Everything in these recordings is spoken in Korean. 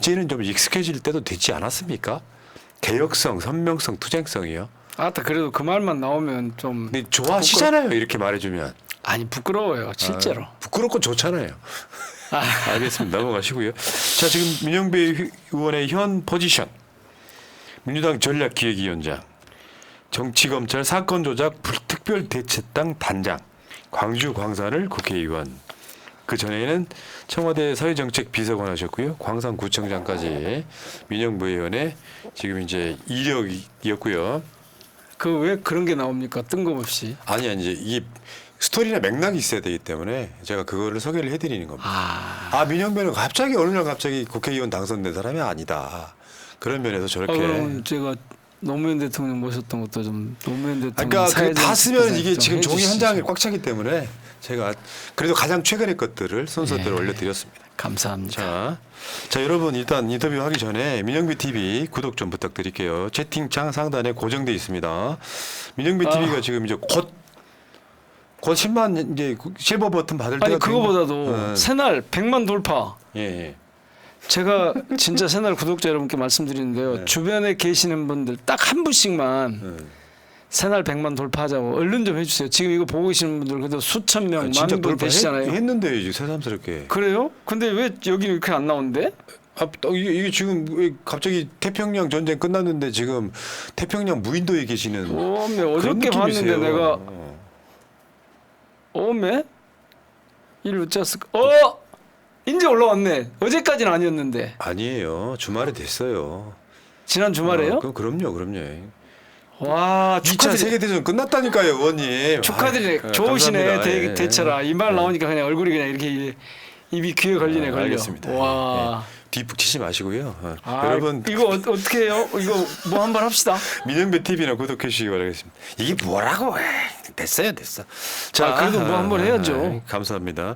이제는 좀 익숙해질 때도 되지 않았습니까? 개혁성, 선명성, 투쟁성이요. 아따 그래도 그 말만 나오면 좀 근데 좋아하시잖아요. 이렇게 말해주면. 아니 부끄러워요 실제로. 부끄럽고 좋잖아요. 알겠습니다. 넘어가시고요. 자, 지금 민영배 의원의 현 포지션. 민주당 전략기획위원장, 정치검찰 사건조작 특별대책당 단장, 광주 광산을 국회의원. 그 전에는 청와대 사회정책비서관 하셨고요. 광산구청장까지 민영배 의원의 지금 이제 이력이었고요. 그 왜 그런 게 나옵니까? 뜬금없이. 아니 이제 이 스토리나 맥락이 있어야 되기 때문에 제가 그거를 소개를 해드리는 겁니다. 민영배는 갑자기 어느 날 갑자기 국회의원 당선된 사람이 아니다. 그런 면에서 저렇게. 그럼 제가 노무현 대통령 모셨던 것도 좀 노무현 대통령. 그러니까 다 쓰면 이게 지금 종이 한 장이 해주시죠. 꽉 차기 때문에 제가 그래도 가장 최근의 것들을 순서대로 올려드렸습니다. 감사합니다. 자 여러분 일단 인터뷰 하기 전에 민영배 TV 구독 좀 부탁드릴게요. 채팅창 상단에 고정돼 있습니다. 민영배 TV가 지금 이제 곧 10만 이제 실버 버튼 받을 때가 아니 그거보다도 새날 100만 돌파. 예. 제가 진짜 새날 구독자 여러분께 말씀드리는데요. 네. 주변에 계시는 분들 딱 한 분씩만 새날 100만 돌파하자고 얼른 좀 해주세요. 지금 이거 보고 계시는 분들 그래도 수천 명, 진짜 만 분 되시잖아요. 했는데요, 이제 새삼스럽게. 그래요? 근데 왜 여기 이렇게 안 나오는데? 이게 지금 왜 갑자기 태평양 전쟁 끝났는데 지금 태평양 무인도에 계시는 어저께 봤는데 내가 이를 어쩌었을까? 이제 올라왔네. 어제까지는 아니었는데. 아니에요. 주말에 됐어요. 지난 주말에요? 그럼요. 와 2차 세계대전 끝났다니까요, 의원님. 축하드리네. 좋으시네. 감사합니다. 대처라. 이 말 나오니까 그냥 얼굴이 그냥 이렇게 입이 귀에 걸리네. 걸려. 알겠습니다. 와. 뒷북 치지 마시고요. 여러분 이거 어떻게 해요? 이거 뭐 한번 합시다. 민영배 TV나 구독해 주시기 바라겠습니다. 이게 뭐라고? 됐어요. 자, 그래도 뭐 한번 해야죠. 감사합니다.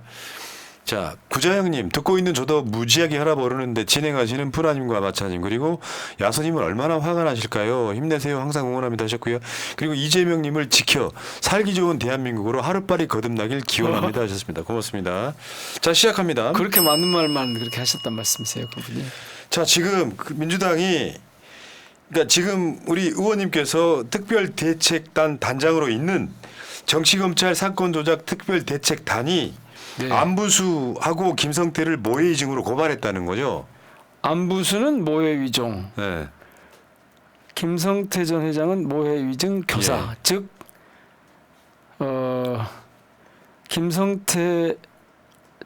자, 구자영님 듣고 있는 저도 무지하게 혈압 오르는데 진행하시는 프라님과 마차님 그리고 야소님은 얼마나 화가 나실까요? 힘내세요. 항상 응원합니다 하셨고요. 그리고 이재명님을 지켜 살기 좋은 대한민국으로 하루빨리 거듭나길 기원합니다 하셨습니다. 고맙습니다. 자, 시작합니다. 그렇게 많은 말만 그렇게 하셨단 말씀이세요, 그분이? 자, 지금 민주당이 그러니까 지금 우리 의원님께서 특별대책단 단장으로 있는 정치검찰 사건조작 특별대책단이 네. 안부수하고 김성태를 모해의 증으로 고발했다는 거죠. 안부수는 모해 위종, 네. 김성태 전 회장은 모해 위증 교사, 즉 김성태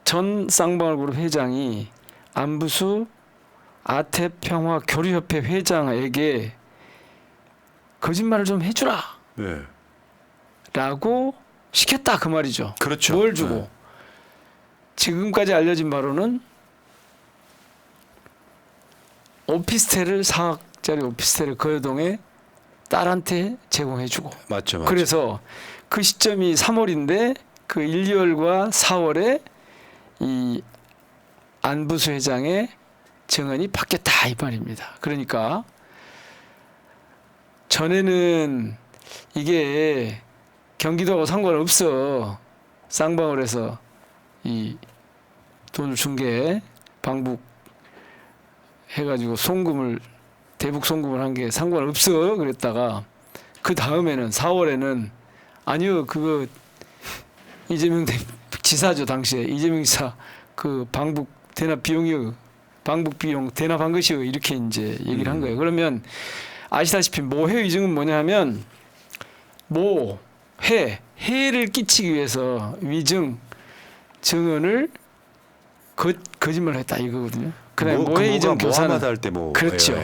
전 쌍방울그룹 회장이 안부수 아태평화 교류협회 회장에게 거짓말을 좀 해주라 네. 라고 시켰다 그 말이죠. 그렇죠. 뭘 주고? 지금까지 알려진 바로는 오피스텔을 4억짜리 오피스텔을 거여동에 딸한테 제공해주고. 맞죠. 그래서 그 시점이 3월인데 그 1, 2월과 4월에 이 안부수 회장의 증언이 바뀌었다 이 말입니다. 그러니까 전에는 이게 경기도하고 상관없어. 쌍방울에서 이 돈을 준 게 방북 해가지고 대북 송금을 한 게 상관없어 그랬다가 그 다음에는 4월에는 아니요 그거 이재명 지사죠 당시에 이재명 지사 그 방북 대납 비용이요 방북 비용 대납한 것이요 이렇게 이제 얘기를 한 거예요. 그러면 아시다시피 모해 위증은 뭐냐면 해를 끼치기 위해서 위증 증언을 거짓말을 했다 이거거든요. 그다음에 모해이증 교사는 할 때 그렇죠.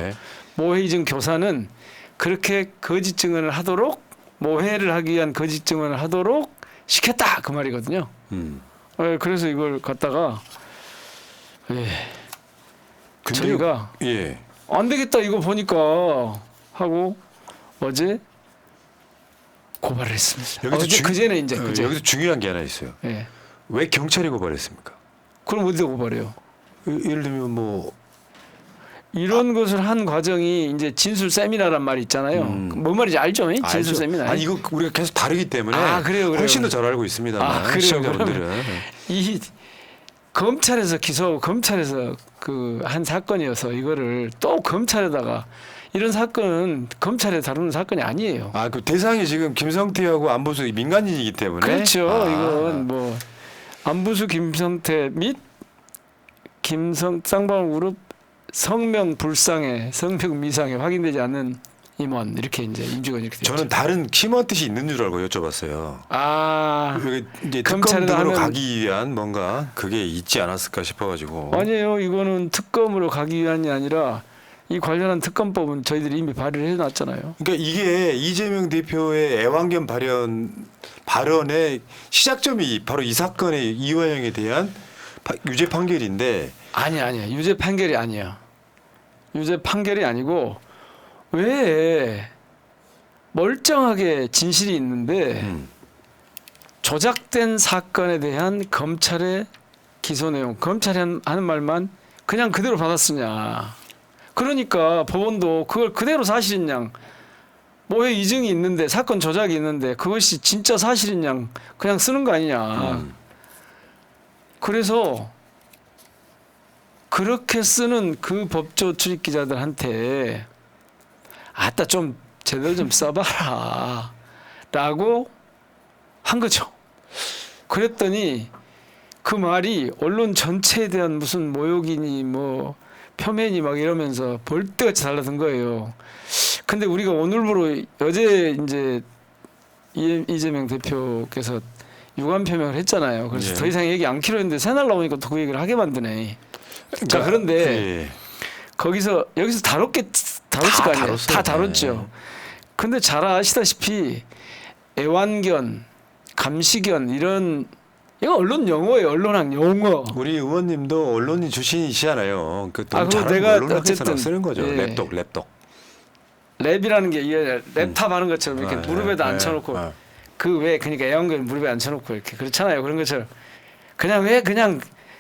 모해이증 교사는 그렇게 거짓 증언을 하도록 모해를 하기 위한 거짓 증언을 하도록 시켰다 그 말이거든요. 그래서 이걸 갖다가 저희가 안 되겠다 이거 보니까 하고 어제 고발을 했습니다. 그제는 이제 여기서 중요한 게 하나 있어요. 왜 경찰이 고발했습니까? 그럼 어디서 고발해요? 예를 들면 뭐 이런 것을 한 과정이 이제 진술 세미나란 말이 있잖아요. 뭔 말인지 알죠? 진술 알죠. 세미나. 이거 우리가 계속 다르기 때문에 그래요. 훨씬 더 잘 알고 있습니다. 그래요. 시청자분들은 검찰에서 기소하고 검찰에서 그 한 사건이어서 이거를 또 검찰에다가 이런 사건은 검찰에 다루는 사건이 아니에요. 아, 그 대상이 지금 김성태하고 안보수 민간인이기 때문에. 그렇죠. 아. 이건 뭐 안부수 김성태 및 쌍방울그룹 성명 불상에 성명 미상에 확인되지 않는 임원 이렇게 이제 임직원 이렇게 되죠. 저는 다른 심한 뜻이 있는 줄 알고 여쭤봤어요. 아 여기 이제 검찰에다 특검 등으로 하면- 가기 위한 뭔가 그게 있지 않았을까 싶어가지고. 아니에요. 이거는 특검으로 가기 위한이 아니라 이 관련한 특검법은 저희들이 이미 발의를 해놨잖아요. 그러니까 이게 이재명 대표의 애완견 발언의 시작점이 바로 이 사건의 이화영에 대한 유죄 판결인데. 아니야. 유죄 판결이 아니야. 유죄 판결이 아니고 왜 멀쩡하게 진실이 있는데 조작된 사건에 대한 검찰의 기소 내용, 검찰이 하는 말만 그냥 그대로 받았으냐. 그러니까 법원도 그걸 그대로 사실인 양 모해 이증이 있는데 사건 조작이 있는데 그것이 진짜 사실인 양 그냥 쓰는 거 아니냐. 그래서 그렇게 쓰는 그 법조 출입 기자들한테 아따 좀 제대로 좀 써봐라 라고 한 거죠. 그랬더니 그 말이 언론 전체에 대한 무슨 모욕이니 뭐 표면이 막 이러면서 벌떼같이 달라든 거예요. 근데 우리가 오늘부로 어제 이제 이재명 대표께서 유감 표명을 했잖아요. 그래서 예. 더 이상 얘기 안 키로 했는데 새날 나오니까 또 그 얘기를 하게 만드네. 자 그런데 예. 여기서 다뤘을 거 아니에요. 다뤘어요. 다 다뤘죠. 근데 잘 아시다시피 애완견, 감시견 이런 이거 언론 용어예요. 언론학 용어. 우리 의원님도 언론인 출신이시잖아요. 그 아, 너무 그리고 잘하는 내가 언론학에서 어쨌든, 쓰는 거죠. 예. 랩독. 랩이라는 게 이게 랩탑 하는 것처럼 이렇게 무릎에다 앉혀놓고 그 왜 그러니까 애완견 무릎에 앉혀놓고 이렇게 그렇잖아요. 그런 것처럼 그냥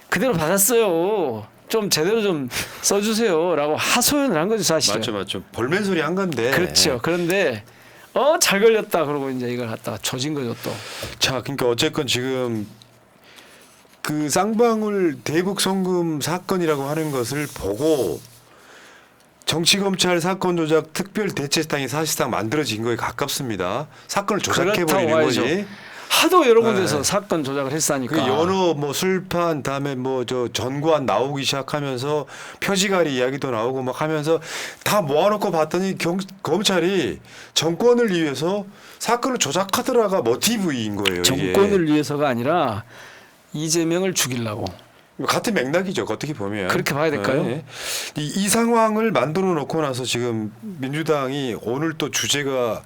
그대로 받았어요. 좀 제대로 좀 써주세요라고 하소연을 한 거죠 사실은. 맞죠. 볼멘 소리 한 건데. 그렇죠. 그런데 잘 걸렸다 그러고 이제 이걸 갖다가 조진 거죠 또. 자, 그러니까 어쨌건 지금 그 쌍방울 대북 송금 사건이라고 하는 것을 보고 정치검찰 사건 조작 특별대책단이 사실상 만들어진 거에 가깝습니다. 사건을 조작해 그렇다고 버리는 봐야죠. 거지. 하도 여러 군데서 네. 사건 조작을 했으니까. 그 연어 뭐 술판 다음에 뭐 저 전관 나오기 시작하면서 표지가리 이야기도 나오고 막 하면서 다 모아놓고 봤더니 검찰이 정권을 위해서 사건을 조작하더라가 모티브인 거예요. 이게. 정권을 위해서가 아니라 이재명을 죽이려고. 같은 맥락이죠. 어떻게 보면 그렇게 봐야 될까요? 네. 이 상황을 만들어 놓고 나서 지금 민주당이 오늘 또 주제가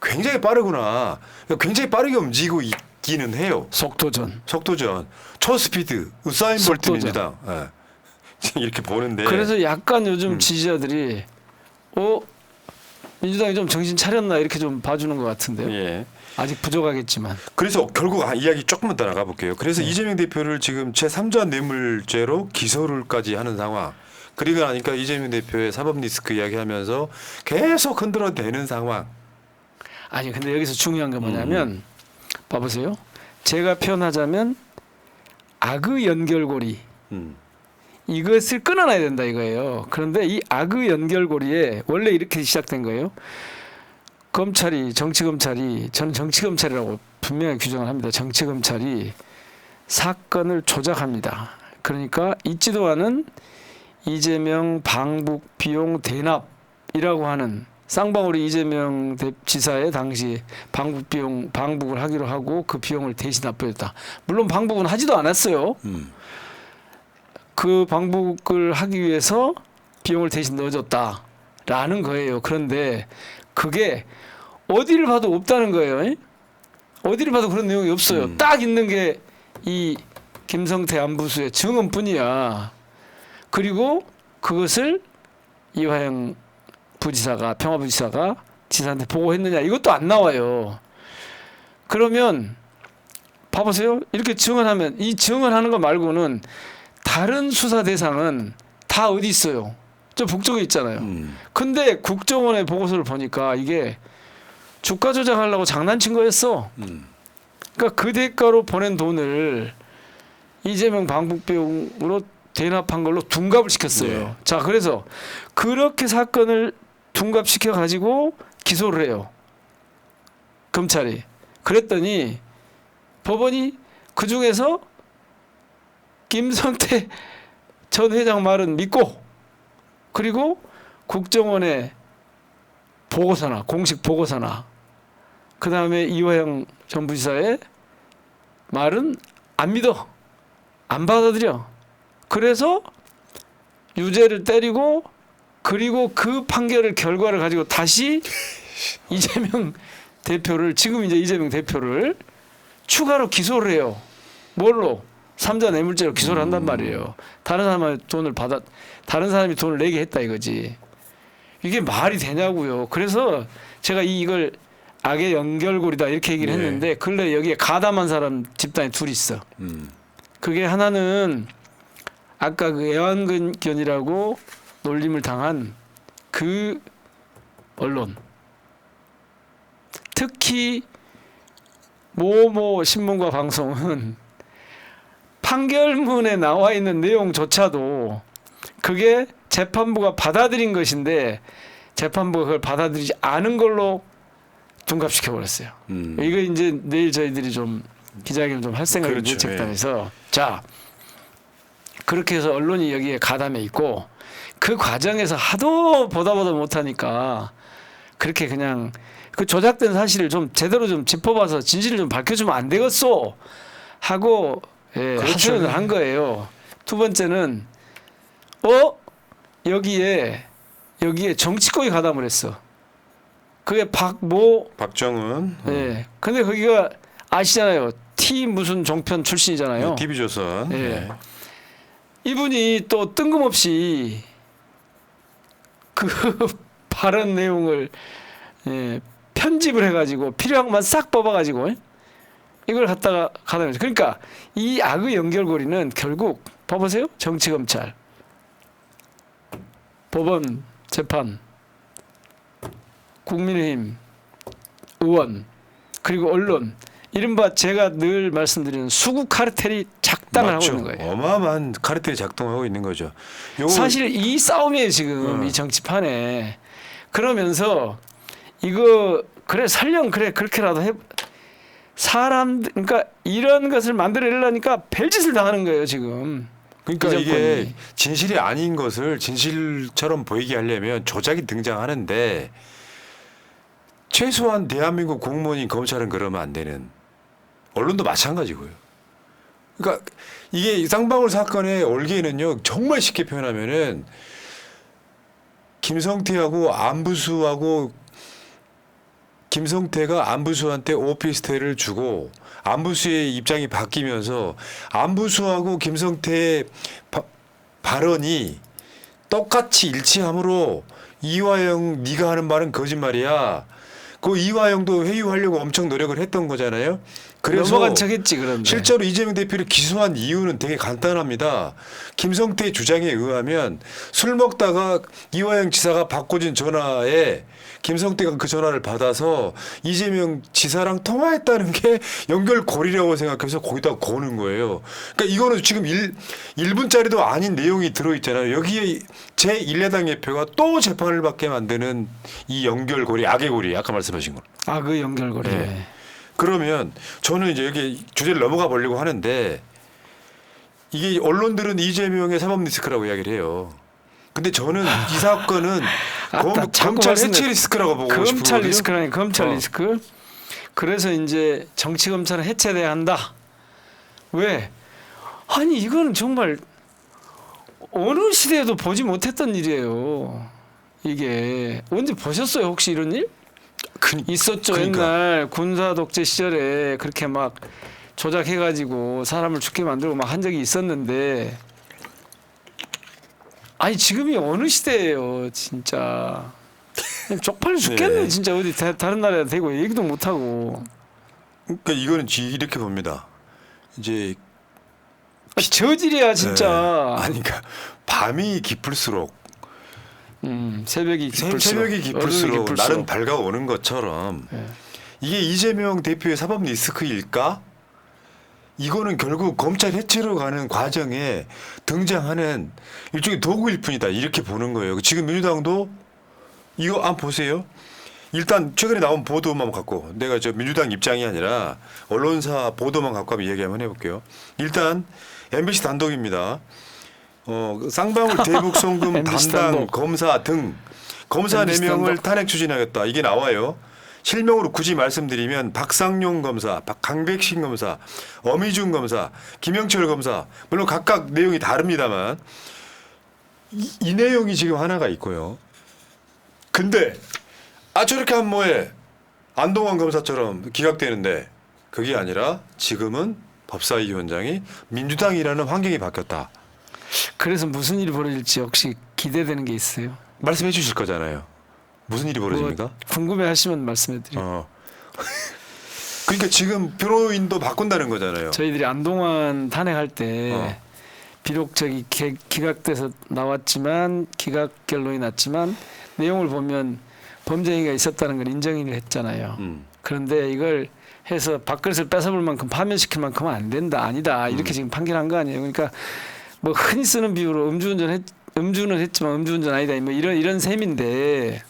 굉장히 빠르구나. 굉장히 빠르게 움직이고 있기는 해요. 속도전. 초스피드 우사인 볼트 속도전. 민주당. 예. 이렇게 보는데. 그래서 약간 요즘 지지자들이 민주당이 좀 정신 차렸나 이렇게 좀 봐주는 것 같은데요. 예. 아직 부족하겠지만. 그래서 결국 이야기 조금만 더 나가 볼게요. 그래서 이재명 대표를 지금 제3자 뇌물죄로 기소를까지 하는 상황. 그리고 나니까 이재명 대표의 사법 리스크 이야기하면서 계속 흔들어대는 상황. 아니 근데 여기서 중요한 게 뭐냐면 봐보세요. 제가 표현하자면 악의 연결고리 이것을 끊어놔야 된다 이거예요. 그런데 이 악의 연결고리에 원래 이렇게 시작된 거예요. 정치검찰이 저는 정치검찰이라고 분명히 규정을 합니다. 정치검찰이 사건을 조작합니다. 그러니까 있지도 않은 이재명 방북 비용 대납이라고 하는 쌍방울이 이재명 지사의 당시 방북을 하기로 하고 그 비용을 대신 납부했다. 물론 방북은 하지도 않았어요. 그 방북을 하기 위해서 비용을 대신 넣어줬다라는 거예요. 그런데 그게 어디를 봐도 없다는 거예요. 어디를 봐도 그런 내용이 없어요. 딱 있는 게 이 김성태 안부수의 증언뿐이야. 그리고 그것을 이화영 평화부지사가 지사한테 보고했느냐 이것도 안 나와요. 그러면 봐보세요. 이렇게 증언하면 이 증언하는 거 말고는 다른 수사 대상은 다 어디 있어요? 저 북쪽에 있잖아요. 근데 국정원의 보고서를 보니까 이게 주가 조작하려고 장난친 거였어. 그러니까 그 대가로 보낸 돈을 이재명 방북병으로 대납한 걸로 둔갑을 시켰어요. 네. 자, 그래서 그렇게 사건을 둔갑시켜 가지고 기소를 해요. 검찰이. 그랬더니 법원이 그 중에서 김성태 전 회장 말은 믿고, 그리고 국정원의 보고서나 공식 보고서나 그 다음에 이화영 전 부지사의 말은 안 믿어, 안 받아들여. 그래서 유죄를 때리고, 그리고 그 판결을 결과를 가지고 다시 이재명 대표를, 지금 이제 이재명 대표를 추가로 기소를 해요. 뭘로? 삼자 뇌물죄로 기소를 한단 말이에요. 다른 사람이 돈을 내게 했다 이거지. 이게 말이 되냐고요. 그래서 제가 이걸 악의 연결고리다 이렇게 얘기를 네. 했는데, 근래 여기에 가담한 사람 집단이 둘이 있어. 그게 하나는 아까 그 애완견이라고 놀림을 당한 그 언론, 특히 모모 신문과 방송은 판결문에 나와 있는 내용조차도 그게 재판부가 받아들인 것인데 재판부가 그걸 받아들이지 않은 걸로 둔갑시켜 버렸어요. 이거 이제 내일 저희들이 좀 기자회견 좀 할 생각을 그렇죠. 예측단에서 자, 그렇게 해서 언론이 여기에 가담해 있고, 그 과정에서 하도 보다 못하니까 그렇게 그냥 그 조작된 사실을 좀 제대로 좀 짚어봐서 진실을 좀 밝혀주면 안 되겠소 하고 그렇죠. 하소연을 한 거예요. 두 번째는 여기에 정치권이 가담을 했어. 그게 박정은. 예. 근데 거기가 아시잖아요. T 무슨 종편 출신이잖아요. 네, TV조선. 예. 네. 이분이 또 뜬금없이 그 발언 내용을 편집을 해가지고 필요한 것만 싹 뽑아가지고 이걸 갖다가 가담했어요. 그러니까 이 악의 연결고리는 결국 봐보세요. 정치 검찰, 법원, 재판, 국민의힘, 의원, 그리고 언론, 이른바 제가 늘 말씀드리는 수구 카르텔이 작당을 맞죠. 하고 있는 거예요. 어마어마한 카르텔이 작동하고 있는 거죠. 사실 이 싸움이에요 지금 이 정치판에. 그러면서 이거 그래 설령 그래 그렇게라도 해 그러니까 이런 것을 만들어내려니까 별짓을 당하는 거예요 지금. 그러니까 이 정권이. 이게 진실이 아닌 것을 진실처럼 보이게 하려면 조작이 등장하는데 최소한 대한민국 공무원인 검찰은 그러면 안 되는, 언론도 마찬가지고요. 그러니까 이게 쌍방울 사건의 올개는요, 정말 쉽게 표현하면은 김성태가 안부수한테 오피스텔을 주고 안부수의 입장이 바뀌면서 안부수하고 김성태의 발언이 똑같이 일치함으로 이화영 네가 하는 말은 거짓말이야. 그 이화영도 회유하려고 엄청 노력을 했던 거잖아요. 그래서 넘어간 척했지 그런데. 실제로 이재명 대표를 기소한 이유는 되게 간단합니다. 김성태의 주장에 의하면 술 먹다가 이화영 지사가 바꿔준 전화에 김성태가 그 전화를 받아서 이재명 지사랑 통화했다는 게 연결고리라고 생각해서 거기다 거는 거예요. 그러니까 이거는 지금 1분짜리도 아닌 내용이 들어있잖아요. 여기에 제1야당 대표가 또 재판을 받게 만드는 이 연결고리, 악의 고리, 아까 말씀하신 거. 그 연결고리. 네. 그러면 저는 이제 여기 주제를 넘어가 보려고 하는데, 이게 언론들은 이재명의 사법 리스크라고 이야기를 해요. 근데 저는 이 사건은 검찰 해체 리스크라고 보고 싶거든요. 검찰 리스크라니 검찰 어. 리스크. 그래서 이제 정치 검찰은 해체돼야 한다. 왜? 아니 이거는 정말 어느 시대에도 보지 못했던 일이에요. 이게 언제 보셨어요 혹시 이런 일? 있었죠. 그러니까. 옛날 군사 독재 시절에 그렇게 막 조작해가지고 사람을 죽게 만들고 막 한 적이 있었는데, 아니 지금이 어느 시대예요 진짜. 쪽팔려 죽겠네. 네. 진짜 어디 다른 나라에 대고 얘기도 못하고. 그러니까 이거는 이렇게 봅니다. 이제 저질이야 진짜. 네. 아니 그러니까 밤이 깊을수록 새벽이 깊을수록 날은 밝아오는 것처럼 이게 이재명 대표의 사법 리스크일까? 이거는 결국 검찰 해체로 가는 과정에 등장하는 일종의 도구일 뿐이다. 이렇게 보는 거예요. 지금 민주당도 이거 한번 보세요. 일단 최근에 나온 보도만 갖고 내가 저 민주당 입장이 아니라 언론사 보도만 갖고 한번 이야기 한번 해볼게요. 일단 MBC 단독입니다. 쌍방울 대북 송금 MBC 담당 단독. 검사 등 검사 MBC 4명을 단독. 탄핵 추진하겠다. 이게 나와요. 실명으로 굳이 말씀드리면 박상용 검사, 강백신 검사, 어미준 검사, 김영철 검사 물론 각각 내용이 다릅니다만 이 내용이 지금 하나가 있고요. 근데 저렇게 하면 뭐해? 안동환 검사처럼 기각되는데 그게 아니라 지금은 법사위원장이 민주당이라는 환경이 바뀌었다. 그래서 무슨 일이 벌어질지 혹시 기대되는 게 있어요? 말씀해 주실 거잖아요. 무슨 일이 벌어집니까? 뭐 궁금해하시면 말씀해드릴게요. 그러니까 지금 변호인도 바꾼다는 거잖아요. 저희들이 안동환 탄핵할 때 어. 비록 저기 기각돼서 나왔지만 기각 결론이 났지만 내용을 보면 범죄행위가 있었다는 걸 인정을 했잖아요. 그런데 이걸 해서 밥그릇을 뺏어볼 만큼 파면시킬 만큼은 안 된다, 아니다 이렇게 지금 판결한 거 아니에요. 그러니까 뭐 흔히 쓰는 비유로 음주는 했지만 음주운전 아니다 뭐 이런 셈인데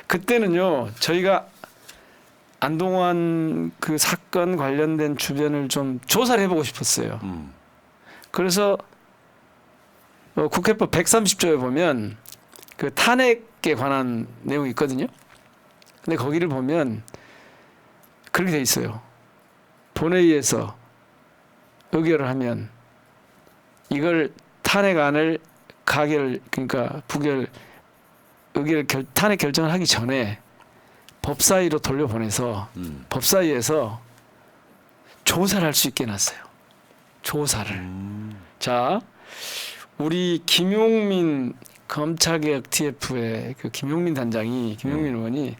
그때는요 저희가 안동환 그 사건 관련된 주변을 좀 조사를 해보고 싶었어요. 그래서 국회법 130조에 보면 그 탄핵에 관한 내용이 있거든요. 근데 거기를 보면 그렇게 돼 있어요. 본회의에서 의결을 하면 이걸 탄핵안을 그러니까 탄핵 결정을 하기 전에 법사위로 돌려보내서 법사위에서 조사를 할 수 있게 해놨어요. 조사를. 자, 우리 김용민 검찰개혁 TF의 그 김용민 의원이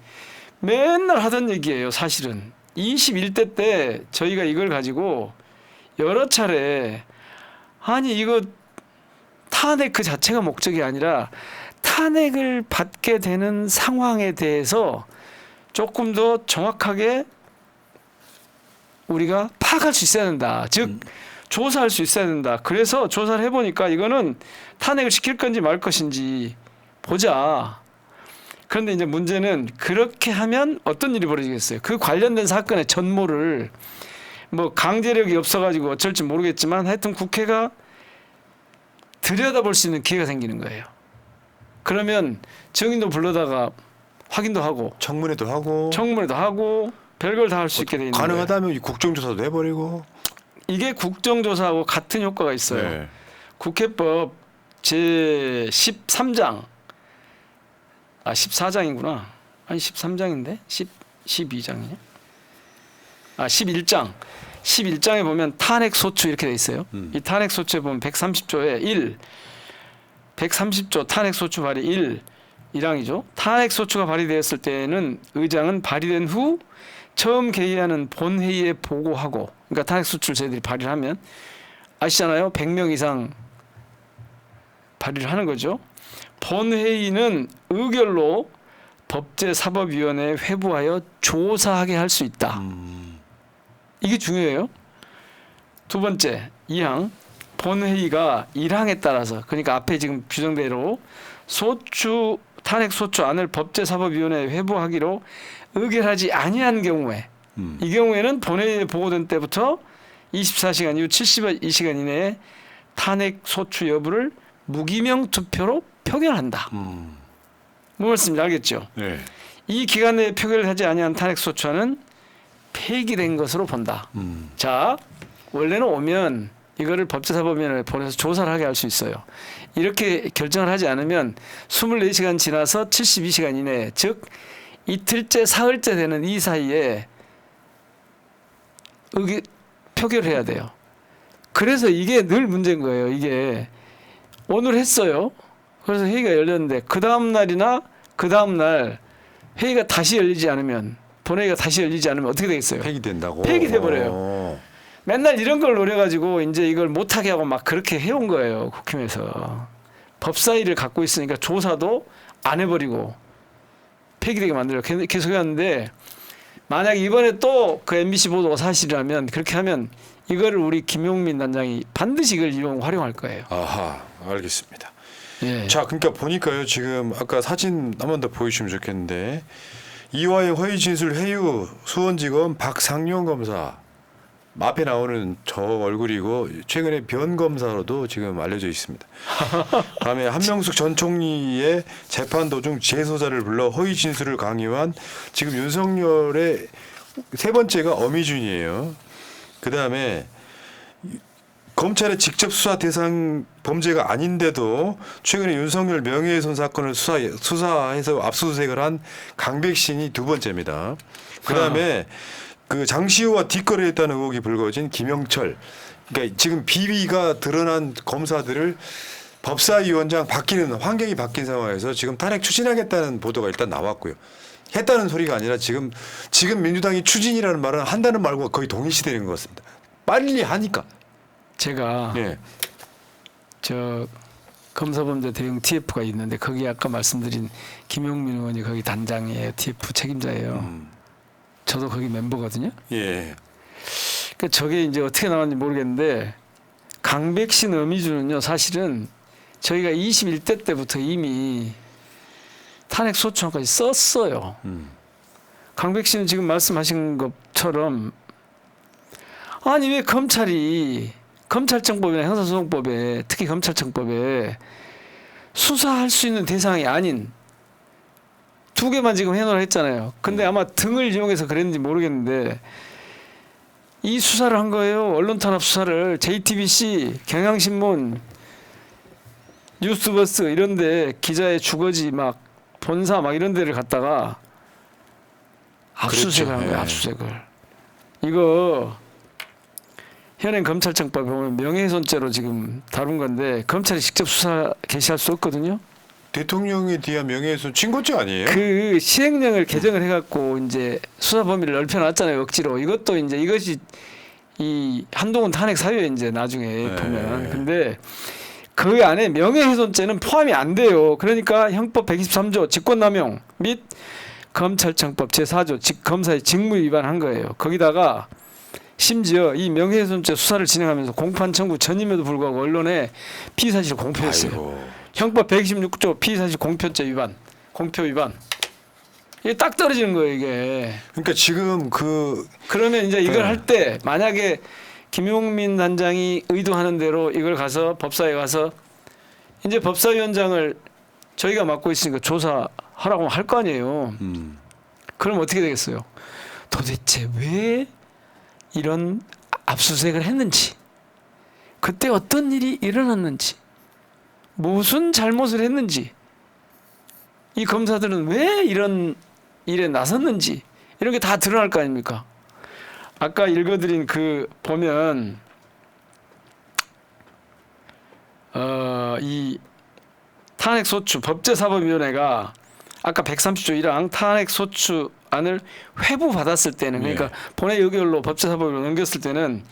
맨날 하던 얘기예요. 사실은 21대 때 저희가 이걸 가지고 여러 차례 아니 이거 탄핵 그 자체가 목적이 아니라 탄핵을 받게 되는 상황에 대해서 조금 더 정확하게 우리가 파악할 수 있어야 된다. 즉 조사할 수 있어야 된다. 그래서 조사를 해보니까 이거는 탄핵을 시킬 건지 말 것인지 보자. 그런데 이제 문제는 그렇게 하면 어떤 일이 벌어지겠어요. 그 관련된 사건의 전모를 뭐 강제력이 없어가지고 어쩔지 모르겠지만 하여튼 국회가 들여다볼 수 있는 기회가 생기는 거예요. 그러면 증인도 불러다가 확인도 하고 청문회도 하고 별걸 다 할 수 있게 돼 있는 거예요. 가능하다면 이 국정조사도 해버리고 이게 국정조사하고 같은 효과가 있어요. 네. 국회법 제 13장 14장이구나. 아니 13장인데 12장이냐? 11장에 보면 탄핵 소추 이렇게 돼 있어요. 이 탄핵 소추에 보면 130조에 130조 탄핵 소추 발의 1항이죠. 탄핵 소추가 발의되었을 때는 의장은 발의된 후 처음 개의하는 본회의에 보고하고, 그러니까 탄핵 소추를 저희들이 발의를 하면 아시잖아요. 100명 이상 발의를 하는 거죠. 본회의는 의결로 법제사법위원회에 회부하여 조사하게 할 수 있다. 이게 중요해요. 두 번째 2항 본회의가 1항에 따라서, 그러니까 앞에 지금 규정대로 탄핵 소추안을 법제사법위원회에 회부하기로 의결하지 아니한 경우에 이 경우에는 본회의에 보고된 때부터 24시간 이후 72시간 이내에 탄핵 소추 여부를 무기명 투표로 표결한다. 뭐 말씀인지 알겠죠? 네. 이 기간 내에 표결을 하지 아니한 탄핵 소추안은 폐기된 것으로 본다. 자, 원래는 오면 이거를 법제사법위원회에 보내서 조사를 하게 할 수 있어요. 이렇게 결정을 하지 않으면 24시간 지나서 72시간 이내에, 즉 이틀째 사흘째 되는 이 사이에 표결을 해야 돼요. 그래서 이게 늘 문제인 거예요. 이게 오늘 했어요. 그래서 회의가 열렸는데 그 다음 날이나 그 다음 날 회의가 다시 열리지 않으면, 본회의가 다시 열리지 않으면 어떻게 되겠어요? 폐기된다고. 폐기돼 버려요. 맨날 이런 걸 노려가지고 이제 이걸 못하게 하고 막 그렇게 해온 거예요. 국힘에서. 법사위를 갖고 있으니까 조사도 안 해버리고 폐기되게 만들어 계속 해왔는데, 만약 이번에 또 그 MBC 보도가 사실이라면, 그렇게 하면 이거를 우리 김용민 단장이 반드시 이걸 활용할 거예요. 아하, 알겠습니다. 예. 자, 그러니까 보니까요. 지금 아까 사진 한 번 더 보여주시면 좋겠는데 이화영 허위 진술 해유 수원지검 박상용 검사 앞에 나오는 저 얼굴이고 최근에 변 검사로도 지금 알려져 있습니다. 다음에 한명숙 전 총리의 재판 도중 재소자를 불러 허위 진술을 강요한 지금 윤석열의 세 번째가 어미준이에요. 그 다음에 검찰의 직접 수사 대상 범죄가 아닌데도 최근에 윤석열 명예훼손 사건을 수사해서 압수수색을 한 강백신이 두 번째입니다. 그 다음에 그 장시호와 뒷거래했다는 의혹이 불거진 김영철. 그러니까 지금 비위가 드러난 검사들을 법사위원장 바뀌는 환경이 바뀐 상황에서 지금 탄핵 추진하겠다는 보도가 일단 나왔고요. 했다는 소리가 아니라 지금 민주당이 추진이라는 말은 한다는 말과 거의 동일시되는 것 같습니다. 빨리 하니까. 제가 예. 저 검사범죄 대응 TF가 있는데 거기 아까 말씀드린 김용민 의원이 거기 단장이에요. TF 책임자예요. 저도 거기 멤버거든요. 예. 그러니까 저게 이제 어떻게 나왔는지 모르겠는데 강백신 어미주는요 사실은 저희가 21대 때부터 이미 탄핵 소추안까지 썼어요. 강백신은 지금 말씀하신 것처럼 아니 왜 검찰이 검찰청법이나 형사소송법에 특히 검찰청법에 수사할 수 있는 대상이 아닌 두 개만 지금 해놓으라 했잖아요. 근데 아마 등을 이용해서 그랬는지 모르겠는데 이 수사를 한 거예요. 언론 탄압 수사를 JTBC, 경향신문, 뉴스버스 이런데 기자의 주거지 막 본사 막 이런 데를 갔다가 압수수색을 한 거예요. 예. 압수수색을. 이거 현행 검찰청법에 보면 명예훼손죄로 지금 다룬 건데 검찰이 직접 수사 개시할 수 없거든요. 대통령에 대한 명예훼손 친고죄 아니에요? 그 시행령을 개정을 해갖고 이제 수사 범위를 넓혀놨잖아요. 억지로. 이것도 이제 이것이 이 한동훈 탄핵 사유에 이제 나중에 네. 보면. 근데 그 안에 명예훼손죄는 포함이 안 돼요. 그러니까 형법 123조 직권남용 및 검찰청법 제4조 검사의 직무 위반한 거예요. 거기다가 심지어 이 명예훼손죄 수사를 진행하면서 공판 청구 전임에도 불구하고 언론에 피의사실을 공표했어요. 아이고. 형법 126조 피의사실 공표죄 위반, 공표 위반. 이게 딱 떨어지는 거예요, 이게. 그러니까 지금 그러면 이제 이걸 네. 할 때 만약에 김용민 단장이 의도하는 대로 이걸 가서 법사위에 가서 이제 법사위원장을 저희가 맡고 있으니까 조사하라고 할 거 아니에요. 그럼 어떻게 되겠어요? 도대체 왜 이런 압수수색을 했는지, 그때 어떤 일이 일어났는지, 무슨 잘못을 했는지, 이 검사들은 왜 이런 일에 나섰는지 이런 게 다 드러날 거 아닙니까? 아까 읽어드린 그 보면 이 탄핵소추 법제사법위원회가 아까 130조 1항 탄핵소추안을 회부받았을 때는 그러니까 본회 의결로 법제사법으로 넘겼을 때는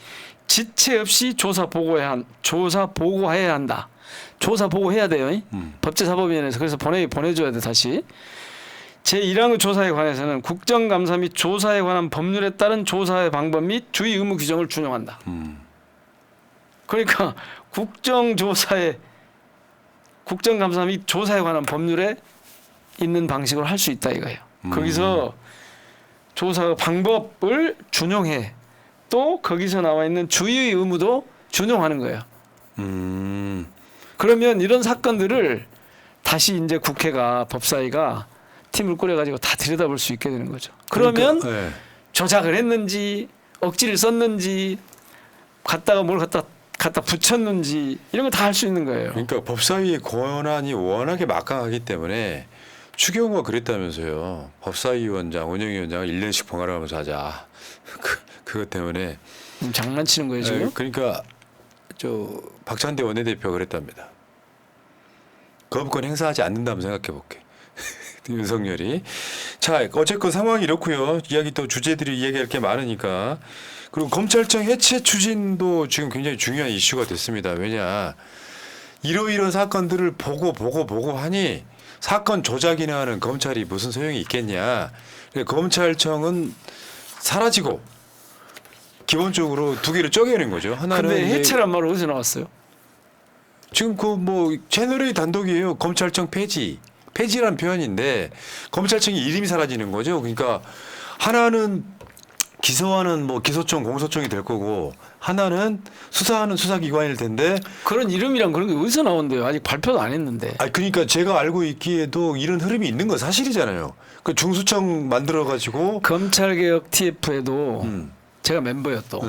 지체 없이 조사 보고해야 한다. 조사 보고해야 돼요. 법제사법위원회에서 그래서 본회의 보내줘야 돼 다시. 제1항의 조사에 관해서는 국정감사 및 조사에 관한 법률에 따른 조사의 방법 및 주의 의무 규정을 준용한다. 그러니까 국정감사 및 조사에 관한 법률에 있는 방식으로 할 수 있다 이거예요. 거기서 조사 방법을 준용해. 또 거기서 나와 있는 주의 의무도 준용하는 거예요. 그러면 이런 사건들을 다시 이제 국회가 법사위가 팀을 꾸려가지고 다 들여다볼 수 있게 되는 거죠. 그러면 그러니까, 네. 조작을 했는지 억지를 썼는지 갖다가 뭘 갖다 붙였는지 이런 거 다 할 수 있는 거예요. 그러니까 법사위의 권한이 워낙에 막강하기 때문에 추경호가 그랬다면서요. 법사위원장, 운영위원장을 1년씩 번갈아가면서 하자. 그것 때문에. 장난치는 거예요 지금? 그러니까 박찬대 원내대표가 그랬답니다. 거부권 행사하지 않는다면 생각해 볼게. 윤석열이. 자, 어쨌건 상황이 이렇고요. 이야기 또 주제들이 이야기할 게 많으니까. 그리고 검찰청 해체 추진도 지금 굉장히 중요한 이슈가 됐습니다. 왜냐, 이러이러한 사건들을 보고 하니 사건 조작이나 하는 검찰이 무슨 소용이 있겠냐. 검찰청은 사라지고 기본적으로 두 개를 쪼개는 거죠. 하나는 근데 이제 해체란 말 어디서 나왔어요? 지금 그 뭐 채널A 단독이에요. 검찰청 폐지라는 표현인데 검찰청이 이름이 사라지는 거죠. 그러니까 하나는 기소하는 뭐 기소청, 공소청이 될 거고 하나는 수사하는 수사기관일 텐데. 그런 이름이랑 그런 게 어디서 나온대요? 아직 발표도 안 했는데. 아 그러니까 제가 알고 있기에도 이런 흐름이 있는 건 사실이잖아요. 그 중수청 만들어 가지고 검찰개혁 TF에도 제가 멤버였고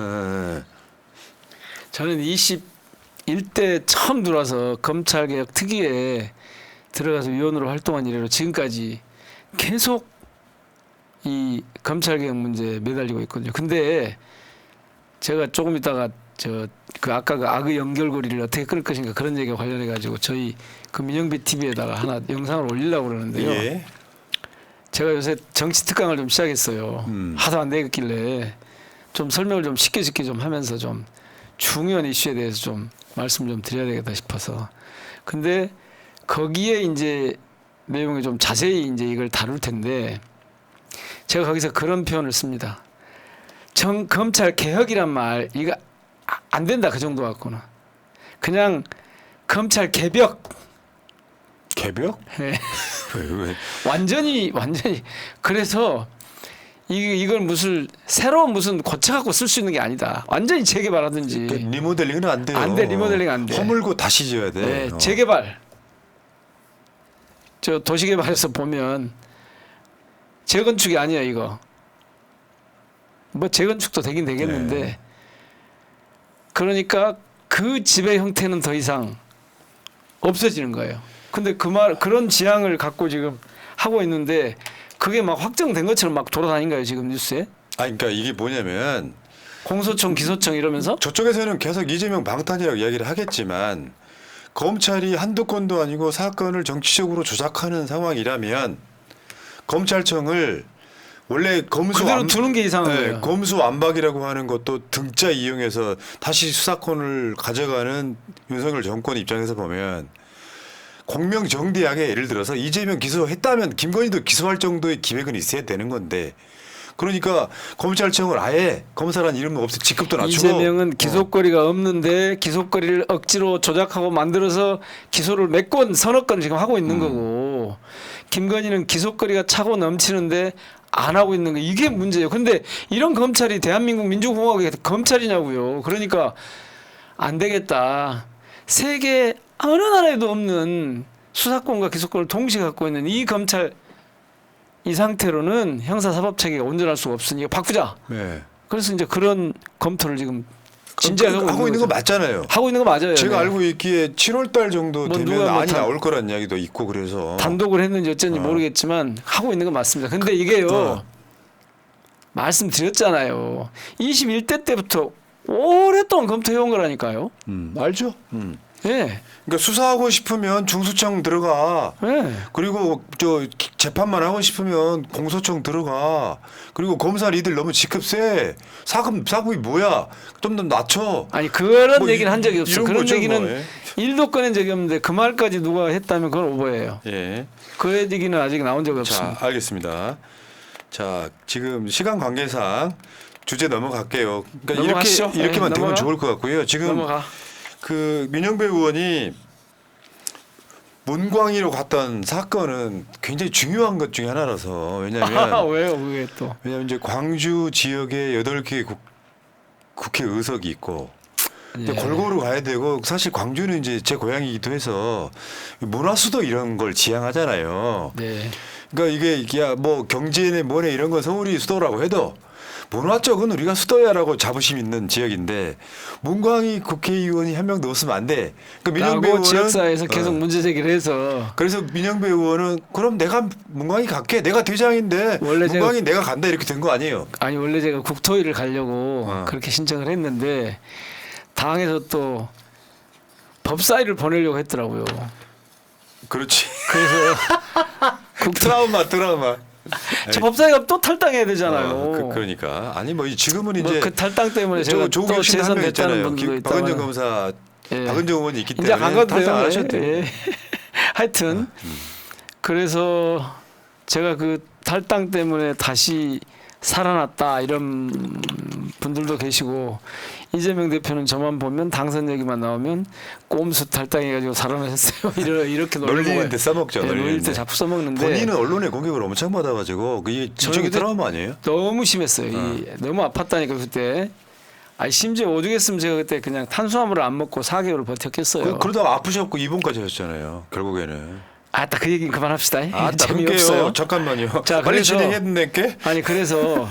저는 21대 처음 들어와서 검찰개혁 특위에 들어가서 위원으로 활동한 이래로 지금까지 계속 이 검찰개혁 문제에 매달리고 있거든요. 근데 제가 조금 있다가 그 아까 그 악의 연결고리를 어떻게 끊을 것인가 그런 얘기와 관련해 가지고 저희 그 민영배 TV에다가 하나 영상을 올리려고 그러는데요. 예. 제가 요새 정치 특강을 좀 시작했어요. 하도 안 되겠길래 좀 설명을 좀 쉽게 좀 하면서 좀 중요한 이슈에 대해서 좀 말씀 좀 드려야 되겠다 싶어서. 근데 거기에 이제 내용이 좀 자세히 이제 이걸 다룰 텐데 제가 거기서 그런 표현을 씁니다. 검찰 개혁이란 말 이거 안 된다 그 정도 갖고는 그냥 검찰 개벽. 개벽? 네. 왜? 완전히 그래서 이걸 새로운 고쳐갖고 쓸 수 있는 게 아니다. 완전히 재개발하든지. 리모델링은 안 돼요. 안 돼, 리모델링 안 돼. 허물고 다시 지어야 돼. 네, 재개발. 저 도시개발에서 보면 재건축이 아니야 이거. 뭐 재건축도 되긴 되겠는데 네. 그러니까 그 집의 형태는 더 이상 없어지는 거예요. 근데 그런 지향을 갖고 지금 하고 있는데 그게 막 확정된 것처럼 막 돌아다닌가요 지금 뉴스에? 아 그러니까 이게 뭐냐면 공소청, 기소청 이러면서 저쪽에서는 계속 이재명 방탄이라고 이야기를 하겠지만 검찰이 한두 건도 아니고 사건을 정치적으로 조작하는 상황이라면 검찰청을 원래 그대로 두는 게 이상한 거예요. 검수완박이라고 하는 것도 등자 이용해서 다시 수사권을 가져가는 윤석열 정권 입장에서 보면 공명정대하게 예를 들어서 이재명 기소했다면 김건희도 기소할 정도의 기획은 있어야 되는 건데 그러니까 검찰청을 아예 검사란 이름은 없애 직급도 낮추고 이재명은 기소거리가 없는데 기소거리를 억지로 조작하고 만들어서 기소를 몇 건 서너 건 지금 하고 있는 거고 김건희는 기소거리가 차고 넘치는데 안 하고 있는 거 이게 문제예요. 근데 이런 검찰이 대한민국 민주공화국의 검찰이냐고요. 그러니까 안 되겠다. 세계 어느 나라에도 없는 수사권과 기소권을 동시에 갖고 있는 이 검찰 이 상태로는 형사사법체계가 온전할 수가 없으니까 바꾸자. 네. 그래서 이제 그런 검토를 지금 진지하게 하고 있는 거 맞잖아요. 하고 있는 거 맞아요. 제가 네. 알고 있기에 7월달 정도 뭐 되면 누가 뭐 안이 나올 거란 이야기도 있고 그래서 단독을 했는지 어쩐지 모르겠지만 하고 있는 건 맞습니다. 근데 이게요. 말씀드렸잖아요. 21대 때부터 오랫동안 검토해온 거라니까요. 알죠? 예. 그러니까 수사하고 싶으면 중수청 들어가. 예. 그리고 재판만 하고 싶으면 공소청 들어가. 그리고 검사 니들 너무 직급 세. 사금이 뭐야? 좀 더 낮춰. 아니 그런 뭐 얘기는 한 적이 없어. 이런 그런 거죠, 얘기는 뭐, 예. 일도 꺼낸 적이 없는데 그 말까지 누가 했다면 그건 오버예요. 예. 그 얘기는 아직 나온 적이 자, 없습니다. 알겠습니다. 자, 지금 시간 관계상 주제 넘어갈게요. 그러니까 넘어가시죠. 이렇게만 네, 되면 넘어가. 좋을 것 같고요. 지금 넘어가. 그 민영배 의원이 문광희로 갔던 사건은 굉장히 중요한 것 중에 하나라서 왜냐하면 왜요? 그게 또. 왜냐하면 이제 광주 지역에 8개 국회 의석이 있고 예. 골고루 가야 되고 사실 광주는 이제 제 고향이기도 해서 문화수도 이런 걸 지향하잖아요. 네. 그러니까 이게 뭐 경제네 뭐네 이런 건 서울이 수도라고 해도 문화 쪽은 우리가 수도야라고 자부심 있는 지역인데 문광희 국회의원이 한 명도 없으면 안 돼. 그러니까 민영배 라고 의원은 지역사회에서 계속 문제 제기를 해서 그래서 민영배 의원은 그럼 내가 문광희 갈게. 내가 대장인데 원래 문광희 내가 간다 이렇게 된 거 아니에요? 아니 원래 제가 국토위를 가려고 어. 그렇게 신청을 했는데 당에서 또 법사위를 보내려고 했더라고요. 그렇지. 그래서 드라마. 저 법사위가 또 탈당해야 되잖아요. 그러니까 아니 뭐 지금은 뭐 이제 그 탈당 때문에 제가 또 조국혁신 한명 재선됐다는 있잖아요. 분들도 있다가 박은정 검사, 예. 박은정 의원이 있기 이제 때문에 가거든요. 탈당 안 하셨대요. 예. 하여튼 그래서 제가 그 탈당 때문에 다시 살아났다 이런 분들도 계시고 이재명 대표는 저만 보면 당선 얘기만 나오면 꼼수 탈당해가지고 살아나셨어요. 이렇게 놀리는 데 써먹죠. 네, 놀릴 놀리는 때 데. 자꾸 써먹는데 본인은 언론의 공격을 엄청 받아가지고 그게 일종의 그때 트라우마 아니에요? 너무 심했어요. 너무 아팠다니까 그때. 아니 심지어 오죽했으면 제가 그때 그냥 탄수화물을 안 먹고 4개월을 버텼겠어요. 그러다가 아프셨고 입원까지 하셨잖아요. 결국에는. 아따 그 얘기 그만합시다. 재미없어요. 재미없어요. 잠깐만요. 자, 빨리 그래서- 진행했는데. 아니 그래서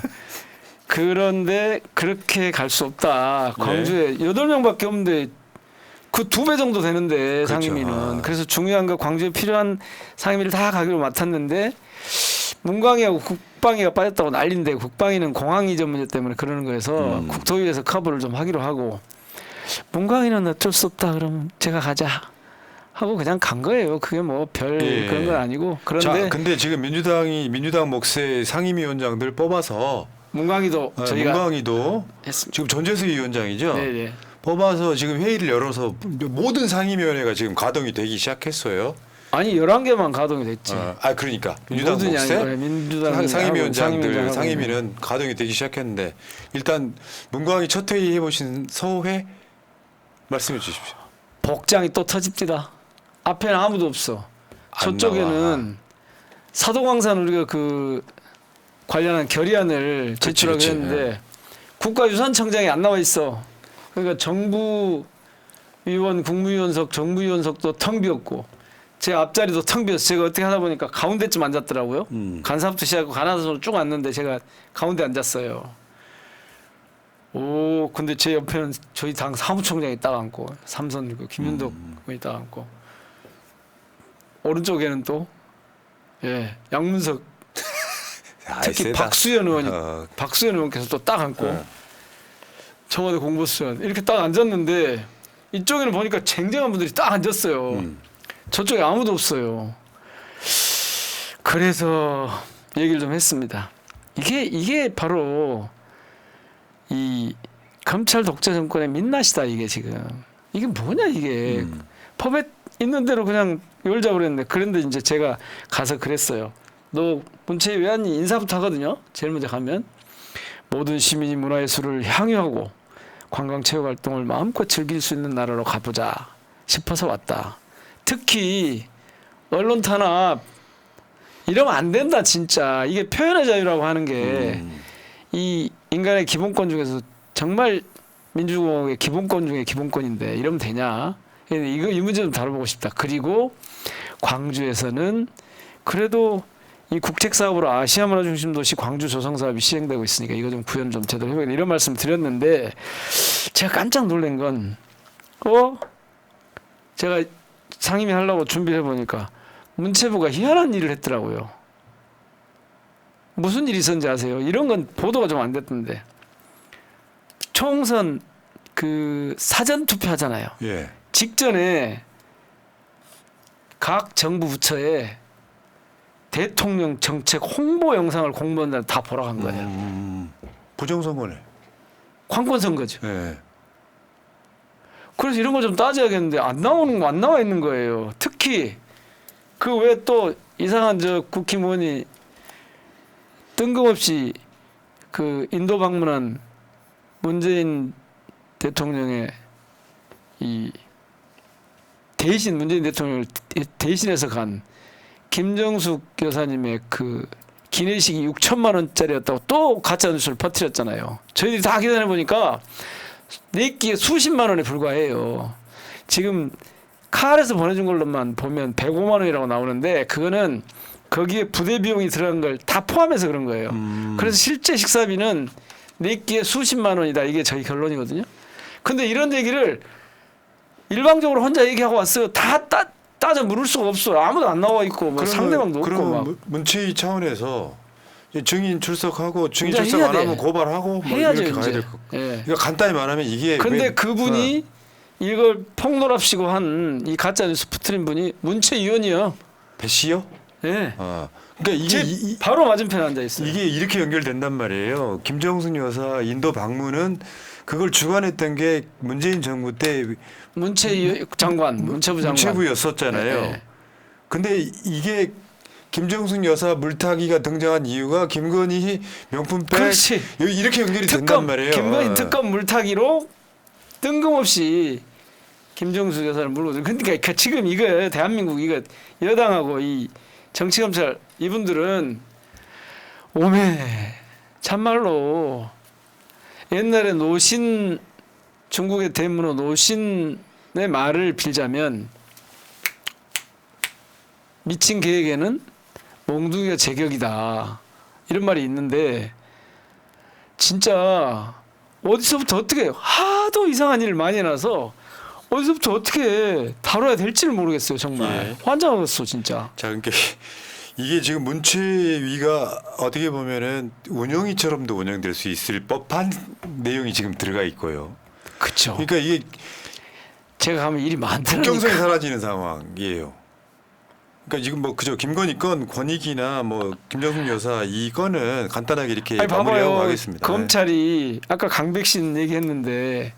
그런데 그렇게 갈 수 없다. 광주에 8명밖에 없는데 그 2배 정도 되는데 그렇죠. 상임위는. 그래서 중요한 거 광주에 필요한 상임위를 다 가기로 맡았는데 문광희하고 국방위가 빠졌다고 난리인데 국방위는 공항 이전 문제 때문에 그러는 거여서 국토위에서 커버를 좀 하기로 하고 문광희는 어쩔 수 없다 그러면 제가 가자 하고 그냥 간 거예요. 그게 뭐 별 예. 그런 건 아니고. 그런데 자, 근데 지금 민주당 몫의 상임위원장들 뽑아서 문광희도 저희가 문광희도 했습니다. 지금 전재수 위원장이죠. 네네. 뽑아서 지금 회의를 열어서 모든 상임위원회가 지금 가동이 되기 시작했어요. 아니 11개만 가동이 됐지. 그러니까 민주당 모든이 아니고 몫의 민주당 상임위원장들 상임위는 가동이 되기 시작했는데 일단 문광희 첫 회의 해보신 서회 말씀해 주십시오. 복장이 또 터집니다. 앞에는 아무도 없어. 안 저쪽에는 사도광산 우리가 그 관련한 결의안을 제출하기로 그치. 했는데 국가유산청장이 안 나와 있어. 그러니까 정부위원, 국무위원석, 정부위원석도 텅 비었고 제 앞자리도 텅 비었어. 제가 어떻게 하다 보니까 가운데쯤 앉았더라고요. 간사부터 시작하고 가나다로 쭉 앉는데 제가 가운데 앉았어요. 오, 근데 제 옆에는 저희 당 사무총장이 딱 앉고 삼선 그 김윤덕 의원이 딱 앉고 오른쪽에는 또 양문석 특히 세다. 박수현 의원께서 또 딱 앉고 청와대 공보수원 이렇게 딱 앉았는데 이쪽에는 보니까 쟁쟁한 분들이 딱 앉았어요. 저쪽에 아무도 없어요. 그래서 얘기를 좀 했습니다. 이게 바로 이 검찰 독재 정권의 민낯이다. 이게 지금 이게 뭐냐 이게 법에 있는 대로 그냥 열자 그랬는데 그런데 이제 제가 가서 그랬어요. 너 문체위 왜 왔니? 인사부터 하거든요. 제일 먼저 가면 모든 시민이 문화예술을 향유하고 관광체육활동을 마음껏 즐길 수 있는 나라로 가보자 싶어서 왔다. 특히 언론 탄압 이러면 안 된다 진짜. 이게 표현의 자유라고 하는 게 이 인간의 기본권 중에서 정말 민주공화국의 기본권 중에 기본권인데 이러면 되냐? 이 문제 좀 다뤄보고 싶다. 그리고 광주에서는 그래도 이 국책 사업으로 아시아 문화 중심 도시 광주 조성 사업이 시행되고 있으니까 이거 좀 구현 좀 제대로 해보겠다 이런 말씀 드렸는데 제가 깜짝 놀란 건 제가 상임위 하려고 준비를 해보니까 문체부가 희한한 일을 했더라고요. 무슨 일이 있었는지 아세요? 이런 건 보도가 좀 안 됐던데 총선 그 사전 투표하잖아요. 예. 직전에 각 정부 부처에 대통령 정책 홍보 영상을 공무원들 다 보러 간 거예요. 부정선거네. 관권 선거죠. 예. 그래서 이런 걸 좀 따져야겠는데 안 나와 있는 거예요. 특히 그 외에 또 이상한 저 국힘의원이 뜬금없이 그 인도 방문한 문재인 대통령의 이 대신 문재인 대통령을 대신해서 간 김정숙 여사님의 그 기내식이 6천만 원짜리였다고 또 가짜 뉴스를 퍼뜨렸잖아요. 저희들이 다 계산해 보니까 네 끼에 수십만 원에 불과해요. 지금 칼에서 보내준 걸로만 보면 105만 원이라고 나오는데 그거는 거기에 부대 비용이 들어간 걸 다 포함해서 그런 거예요. 그래서 실제 식사비는 네 끼에 수십만 원이다. 이게 저희 결론이거든요. 근데 이런 얘기를 일방적으로 혼자 얘기하고 왔어요. 다 따져 물을 수가 없어요. 아무도 안 나와 있고 뭐 상대방도 없고 막. 문체위 차원에서 증인 출석하고 증인 이제 출석 해야 안 돼. 하면 고발하고 뭐 해야죠, 이렇게 가야 이제. 될 거. 예. 그러니까 간단히 말하면 이게 근데 그분이 이걸 폭로랍시고 한 이 가짜 뉴스 퍼뜨린 분이 문체위원이요. 배 씨요? 예. 그러니까 이게 바로 맞은편에 앉아 있어요. 이게 이렇게 연결된단 말이에요. 김정숙 여사 인도 방문은 그걸 주관했던 게 문재인 정부 때 문체부 장관. 문체부였었잖아요. 네. 근데 이게 김정숙 여사 물타기가 등장한 이유가 김건희 명품백 그렇지. 여기 이렇게 연결이 된단 말이에요. 김건희 특검 물타기로 뜬금없이 김정숙 여사를 물고. 그러니까 지금 이거 대한민국 이거 여당하고 이 정치검찰 이분들은 오메 참말로 옛날에 노신 중국의 대문호 노신의 말을 빌자면 미친 개에게는 몽둥이가 제격이다 이런 말이 있는데 진짜 어디서부터 어떻게 하도 이상한 일을 많이 해놔서 어디서부터 어떻게 다뤄야 될지를 모르겠어요 정말. 예. 환장하겠어 진짜. 자, 그러니까 이게 지금 문체위가 어떻게 보면은 운영위처럼도 운영될 수 있을 법한 내용이 지금 들어가 있고요. 그렇죠. 그러니까 이게 제가 가면 일이 국경선이 많더라니까. 사라지는 상황이에요. 그러니까 지금 뭐 그저 김건희 건 권익이나 뭐 김정숙 여사 이 건은 간단하게 이렇게 아니 마무리하고 봐봐요. 가겠습니다. 검찰이 아까 강백신 얘기했는데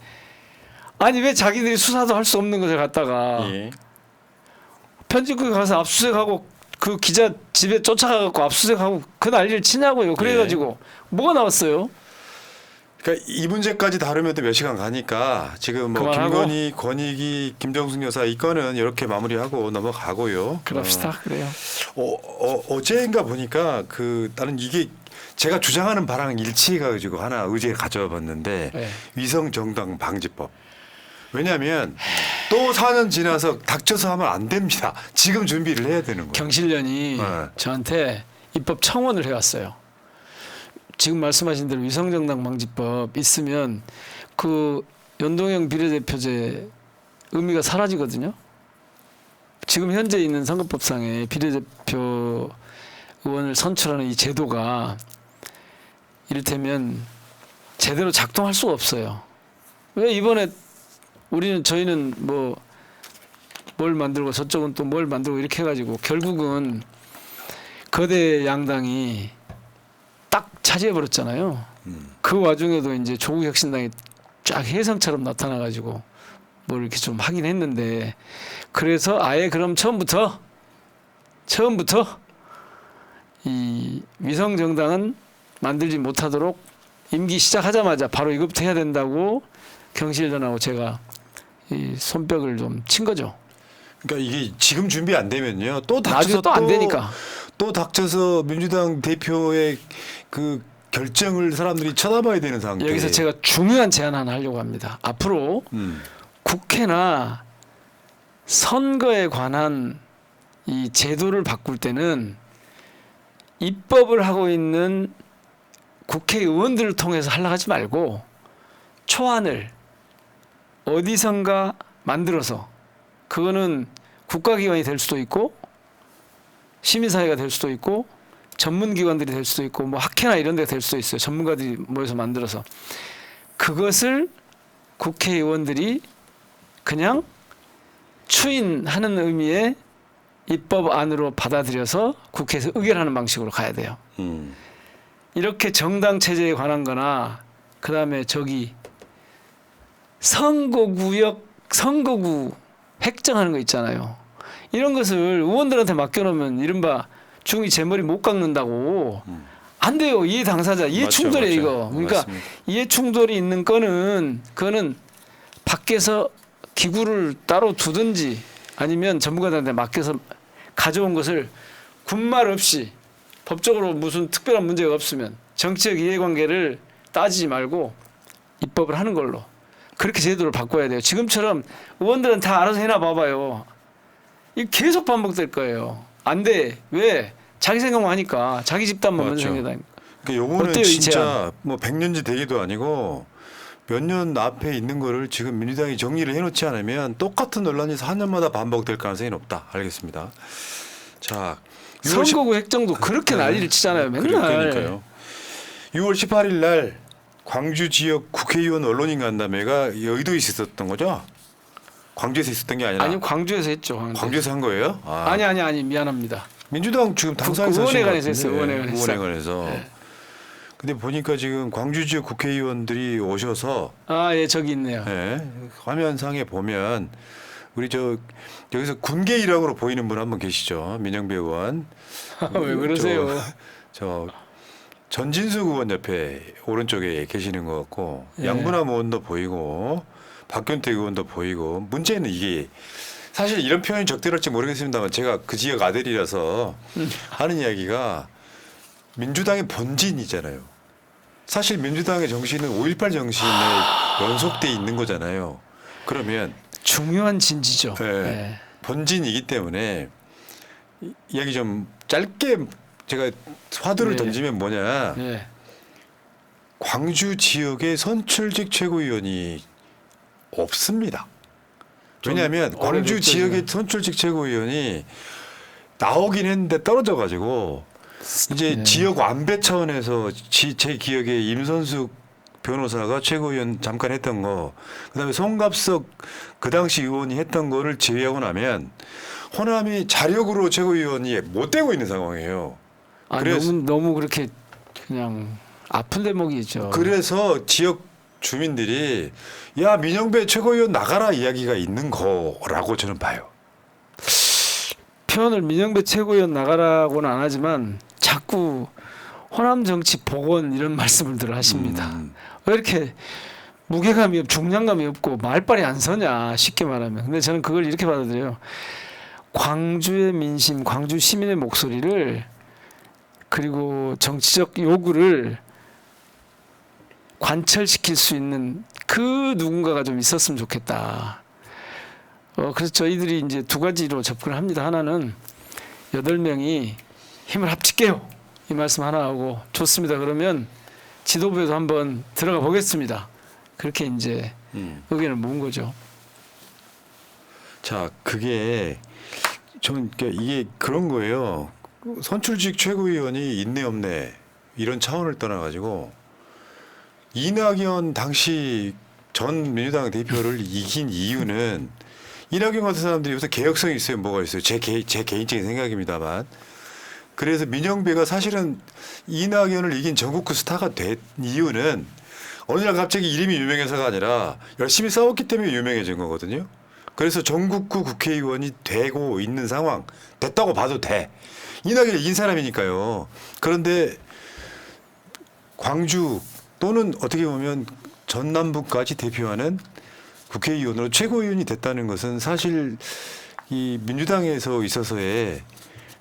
아니 왜 자기들이 수사도 할 수 없는 것을 갖다가 예. 편집국에 가서 압수수색하고 그 기자 집에 쫓아가갖고 압수수색하고 그 난리를 치냐고요. 그래가지고 뭐가 나왔어요? 그러니까 이 문제까지 다루면 또 몇 시간 가니까 지금 뭐 그만하고? 김건희, 권익이, 김정숙 여사 이 건은 이렇게 마무리하고 넘어가고요. 그럽시다. 그래요. 어제인가 보니까 그 나는 이게 제가 주장하는 바랑 일치해가지고 하나 의제를 가져봤는데 네. 위성 정당 방지법. 왜냐하면 또 4년 지나서 닥쳐서 하면 안 됩니다. 지금 준비를 해야 되는 거예요. 경실련이 네. 저한테 입법 청원을 해왔어요. 지금 말씀하신 대로 위성정당 방지법 있으면 그 연동형 비례대표제 의미가 사라지거든요. 지금 현재 있는 선거법상에 비례대표 의원을 선출하는 이 제도가 이를테면 제대로 작동할 수가 없어요. 왜 이번에 저희는 뭐 뭘 만들고 저쪽은 또 뭘 만들고 이렇게 해가지고 결국은 거대 양당이 딱 차지해 버렸잖아요. 그 와중에도 이제 조국 혁신당이 쫙 혜성처럼 나타나가지고 뭘 이렇게 좀 하긴 했는데 그래서 아예 그럼 처음부터 이 위성 정당은 만들지 못하도록 임기 시작하자마자 바로 이것부터 해야 된다고 경실련하고 제가 이 손뼉을 좀 친 거죠. 그러니까 이게 지금 준비 안 되면요. 또 나중에 닥쳐서 또 안 되니까. 또 닥쳐서 민주당 대표의 그 결정을 사람들이 쳐다봐야 되는 상태. 여기서 제가 중요한 제안 하나 하려고 합니다. 앞으로 국회나 선거에 관한 이 제도를 바꿀 때는 입법을 하고 있는 국회의원들을 통해서 하려고 하지 말고 초안을 어디선가 만들어서 그거는 국가기관이 될 수도 있고 시민사회가 될 수도 있고 전문기관들이 될 수도 있고 뭐 학회나 이런 데가 될 수도 있어요. 전문가들이 모여서 만들어서 그것을 국회의원들이 그냥 추인하는 의미의 입법안으로 받아들여서 국회에서 의결하는 방식으로 가야 돼요. 이렇게 정당 체제에 관한 거나 그다음에 저기 선거구 획정하는 거 있잖아요. 이런 것을 의원들한테 맡겨놓으면 이른바 중이 제 머리 못 깎는다고 안 돼요. 이해 당사자 이해 충돌이에요 이거. 그러니까 맞습니다. 이해 충돌이 있는 거는 그거는 밖에서 기구를 따로 두든지 아니면 전문가들한테 맡겨서 가져온 것을 군말 없이 법적으로 무슨 특별한 문제가 없으면 정치적 이해관계를 따지지 말고 입법을 하는 걸로 그렇게 제도를 바꿔야 돼요. 지금처럼 의원들은 다 알아서 해나 봐봐요. 이게 계속 반복될 거예요. 안 돼. 왜? 자기 생각만 하니까 자기 집단만 먼저 맞죠. 생각하니까. 그러니까 요거는 어때요, 이 진짜 뭐 100년지 대기도 아니고 몇 년 앞에 있는 거를 지금 민주당이 정리를 해놓지 않으면 똑같은 논란이 4년마다 반복될 가능성이 높다. 알겠습니다. 자, 6월 선거구 획정도 그렇게 난리를 치잖아요. 맨날. 그러니까요. 6월 18일 날 광주 지역 국회의원 언론인 간담회가 여의도에 있었던 거죠? 광주에서 있었던 게 아니라 아니 광주에서 했죠. 광주에서 한 거예요? 아니 미안합니다. 민주당 지금 당사에서 의원회관에서 했어요. 의원회관에서. 의원회관에서. 네. 근데 보니까 지금 광주 지역 국회의원들이 오셔서 아, 예, 저기 있네요. 화면상에 보면 우리 저 여기서 군계 일학으로 보이는 분 한 분 계시죠? 민영배 의원. 왜 그러세요? 저 전진수 의원 옆에 오른쪽에 계시는 것 같고 예. 양분함 의원도 보이고 박균택 의원도 보이고 문제는 이게 사실 이런 표현이 적절할지 모르겠습니다만 제가 그 지역 아들이라서 하는 이야기가 민주당의 본진이잖아요. 사실 민주당의 정신은 5.18 정신에 연속돼 있는 거잖아요. 그러면 중요한 진지죠. 예, 예. 본진이기 때문에 이야기 좀 짧게 제가 화두를 네. 던지면 뭐냐. 예. 광주 지역에 선출직 최고위원이 없습니다. 왜냐하면 좀 광주 오래됐죠, 지역의 지금. 선출직 최고위원이 나오긴 했는데 떨어져가지고 이제 네. 지역 완배 차원에서 제 기억에 임선숙 변호사가 최고위원 잠깐 했던 거, 그다음에 송갑석 그 당시 의원이 했던 거를 제외하고 나면 호남이 자력으로 최고위원이 못 되고 있는 상황이에요. 아, 그래서- 너무 그렇게 그냥 아픈 대목이죠. 그래서 지역 주민들이 야 민영배 최고위원 나가라 이야기가 있는 거라고 저는 봐요. 표현을 민영배 최고위원 나가라고는 안 하지만 자꾸 호남 정치 복원 이런 말씀을 늘 하십니다. 왜 이렇게 무게감이 중량감이 없고 말빨이 안 서냐 쉽게 말하면. 근데 저는 그걸 이렇게 받아들여요. 광주의 민심, 광주 시민의 목소리를 그리고 정치적 요구를 관철시킬 수 있는 그 누군가가 좀 있었으면 좋겠다. 그래서 저희들이 이제 두 가지로 접근을 합니다. 하나는 8명이 힘을 합칠게요. 이 말씀 하나 하고 좋습니다. 그러면 지도부에도 한번 들어가 보겠습니다. 그렇게 이제 의견을 모은 거죠. 자 그게 저는 그러니까 이게 그런 거예요. 선출직 최고위원이 있네 없네 이런 차원을 떠나가지고 이낙연 당시 전 민주당 대표를 이긴 이유는 이낙연 같은 사람들이 요새 개혁성이 있어요. 뭐가 있어요. 제 개인적인 생각입니다만. 그래서 민영배가 사실은 이낙연을 이긴 전국구 스타가 된 이유는 어느 날 갑자기 이름이 유명해서가 아니라 열심히 싸웠기 때문에 유명해진 거거든요. 그래서 전국구 국회의원이 되고 있는 상황 됐다고 봐도 돼. 이낙연을 이긴 사람이니까요. 그런데 광주 또는 어떻게 보면 전남북까지 대표하는 국회의원으로 최고위원이 됐다는 것은 사실 이 민주당에서 있어서의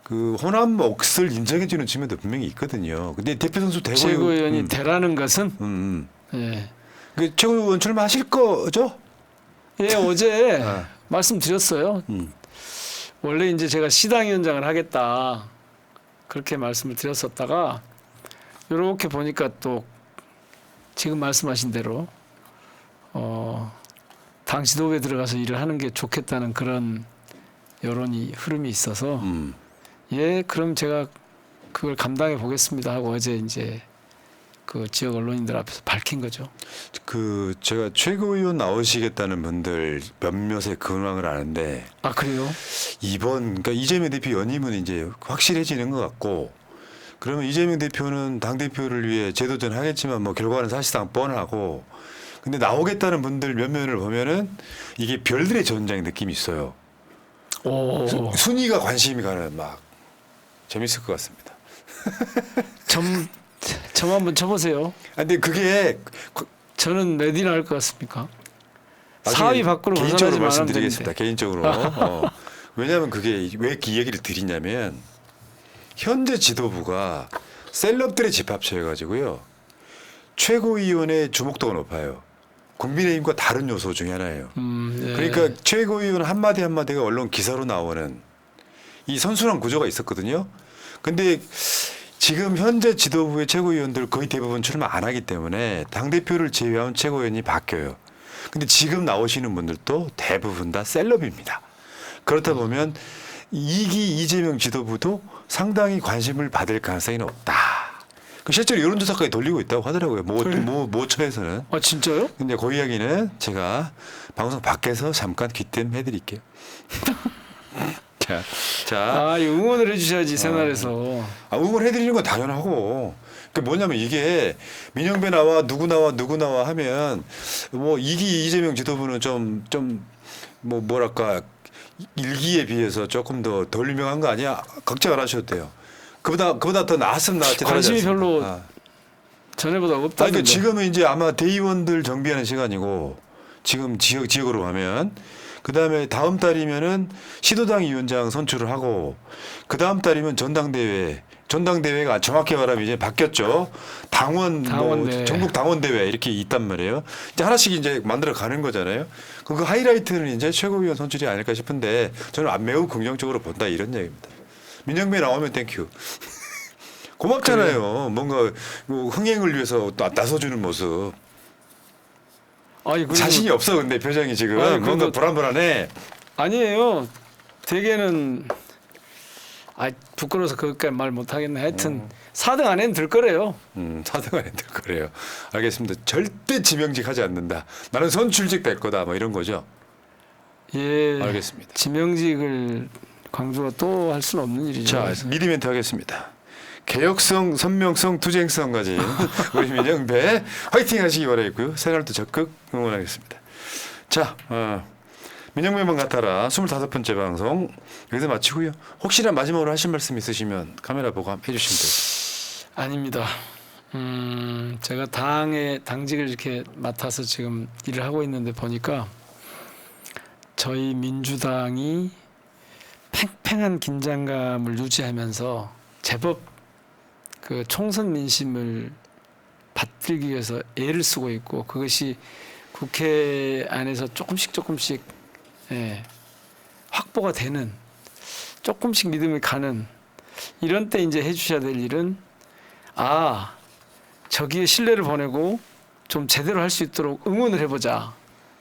그 호남 몫을 인정해주는 측면도 분명히 있거든요. 근데 대표 선수 되고 최고위원이 되라는 것은 예. 그 최고위원 출마하실 거죠? 예, 어제 아. 말씀드렸어요. 원래 이제 제가 시당위원장을 하겠다 그렇게 말씀을 드렸었다가 이렇게 보니까 또 지금 말씀하신 대로 당 지도부에 들어가서 일을 하는 게 좋겠다는 그런 여론이 흐름이 있어서 예, 그럼 제가 그걸 감당해 보겠습니다 하고 어제 이제 그 지역 언론인들 앞에서 밝힌 거죠. 그 제가 최고위원 나오시겠다는 분들 몇몇의 근황을 아는데 아, 그래요? 이번 그러니까 이재명 대표 연임은 이제 확실해지는 것 같고 그러면 이재명 대표는 당 대표를 위해 재도전 하겠지만 뭐 결과는 사실상 뻔하고 근데 나오겠다는 분들 몇몇을 보면은 이게 별들의 전쟁 느낌이 있어요. 오, 순위가 관심이 가는 막 재밌을 것 같습니다. 점 한번 쳐보세요. 근데 그게 저는 몇 위나 할 것 같습니까? 나중에 4위 밖으로 개인적으로 벗어나지 말씀드리겠습니다. 개인적으로. 왜냐하면 그게 왜 이 얘기를 드리냐면 현재 지도부가 셀럽들의 집합체여가지고요. 최고위원의 주목도가 높아요. 국민의힘과 다른 요소 중에 하나예요. 예. 그러니까 최고위원 한마디 한마디가 언론 기사로 나오는 이 선순환 구조가 있었거든요. 근데 지금 현재 지도부의 최고위원들 거의 대부분 출마 안 하기 때문에 당대표를 제외한 최고위원이 바뀌어요. 근데 지금 나오시는 분들도 대부분 다 셀럽입니다. 그렇다 보면 2기 이재명 지도부도 상당히 관심을 받을 가능성이 높다. 실제로 여론조사까지 돌리고 있다고 하더라고요. 모처에서는. 아, 진짜요? 근데 그 이야기는 제가 방송 밖에서 잠깐 귀뜸해 드릴게요. 자, 아, 이 응원을 해주셔야지 새날에서. 응원해 드리는 건 당연하고. 그 뭐냐면 이게 민영배 나와 누구 나와 하면 뭐 이기 이재명 지도부는 좀 뭐랄까 일기에 비해서 조금 더 덜 유명한 거 아니야? 걱정 안 하셔도 돼요. 그보다 더 나았으면 나았지. 관심이 다르지 않습니까? 별로 아. 전에보다 아니, 없다는데. 그러니까 지금은 이제 아마 대의원들 정비하는 시간이고 지금 지역으로 가면 그다음에 다음 달이면은 시도당 위원장 선출을 하고 그다음 달이면 전당대회가 정확히 말하면 이제 바뀌었죠. 당원대회. 뭐 전국 당원대회 이렇게 있단 말이에요. 이제 하나씩 이제 만들어 가는 거잖아요. 그 하이라이트는 이제 최고위원 선출이 아닐까 싶은데 저는 매우 긍정적으로 본다 이런 얘기입니다. 민영배 나오면 땡큐. 고맙잖아요. 뭔가 뭐 흥행을 위해서 나서주는 모습. 아니, 그리고 자신이 없어 근데 표정이 지금 아니, 뭔가 그래도- 불안불안해. 아니에요. 대개는 부끄러워서 그것까지 말 못하겠네. 하여튼 4등 안에는 들 거래요. 4등 안에 들 거래요. 알겠습니다. 절대 지명직 하지 않는다. 나는 선출직 될 거다. 뭐 이런 거죠. 예. 알겠습니다. 지명직을 광주가 또 할 수는 없는 일이죠. 자, 미리 멘트 하겠습니다. 개혁성, 선명성, 투쟁성 가진 우리 민영배 화이팅 하시기 바라겠고요. 새날도 적극 응원하겠습니다. 자, 민영배만 같아라 25번째 방송 여기서 마치고요. 혹시나 마지막으로 하실 말씀 있으시면 카메라 보고 한번 해주시면 돼요. 아닙니다. 제가 당직을 이렇게 맡아서 지금 일을 하고 있는데 보니까 저희 민주당이 팽팽한 긴장감을 유지하면서 제법 그 총선 민심을 받들기 위해서 애를 쓰고 있고 그것이 국회 안에서 조금씩 확보가 되는 조금씩 믿음이 가는 이런 때 이제 해주셔야 될 일은 저기에 신뢰를 보내고 좀 제대로 할 수 있도록 응원을 해보자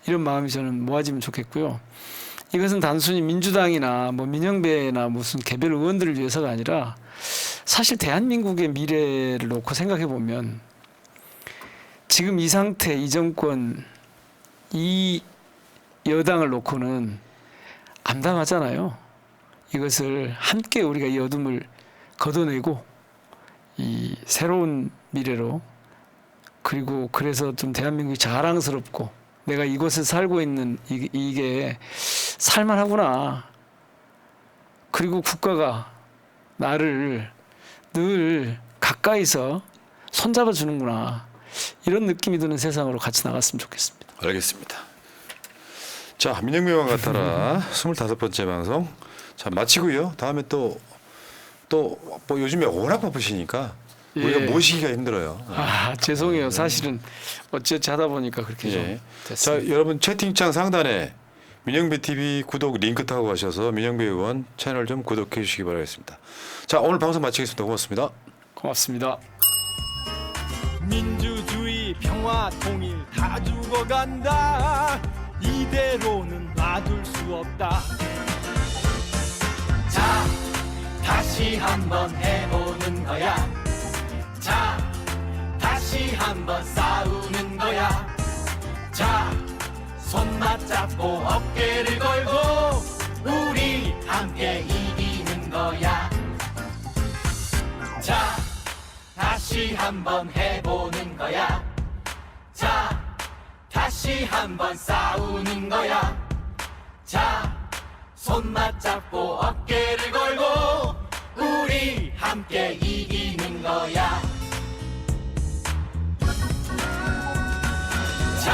이런 마음이 저는 모아지면 좋겠고요. 이것은 단순히 민주당이나 뭐 민영배나 무슨 개별 의원들을 위해서가 아니라 사실 대한민국의 미래를 놓고 생각해 보면 지금 이 상태, 이 정권, 이 여당을 놓고는 암담하잖아요. 이것을 함께 우리가 이 어둠을 걷어내고 이 새로운 미래로 그리고 그래서 좀 대한민국이 자랑스럽고 내가 이곳에 살고 있는 이게 살만하구나. 그리고 국가가 나를 늘 가까이서 손잡아 주는구나. 이런 느낌이 드는 세상으로 같이 나갔으면 좋겠습니다. 알겠습니다. 자, 민영배만 같아라 25번째 방송 자 마치고요. 다음에 또 뭐 요즘에 워낙 바쁘시니까 우리가 예. 모시기가 힘들어요. 죄송해요. 사실은 어찌어찌 하다 보니까 그렇게 예. 좀 자, 됐습니다. 여러분 채팅창 상단에 민영배 TV 구독 링크 타고 가셔서 민영배 의원 채널 좀 구독해 주시기 바라겠습니다. 자, 오늘 방송 마치겠습니다. 고맙습니다. 고맙습니다. 민주주의 평화 통일 다 죽어간다 이대로는 놔둘 수 없다 자 다시 한번 해보는 거야 자 다시 한번 싸우는 거야 자 손 맞잡고 어깨를 걸고 우리 함께 이기는 거야 자 다시 한번 해보는 거야 자 다시 한번 싸우는 거야 자 손 맞잡고 어깨를 걸고 우리 함께 이기는 거야 자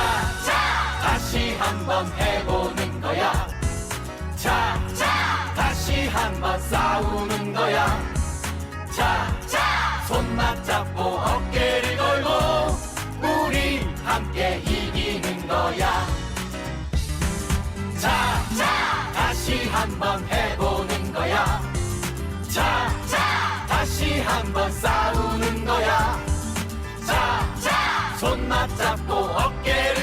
다시 한번 해보는 거야 자 다시 한번 싸우는 거야 자 손 맞잡고 어깨를 걸고 우리 함께 이기는 거야 자 다시 한번 해보는 거야 자 다시 한번 싸우는 거야 자 손 맞잡고 어깨를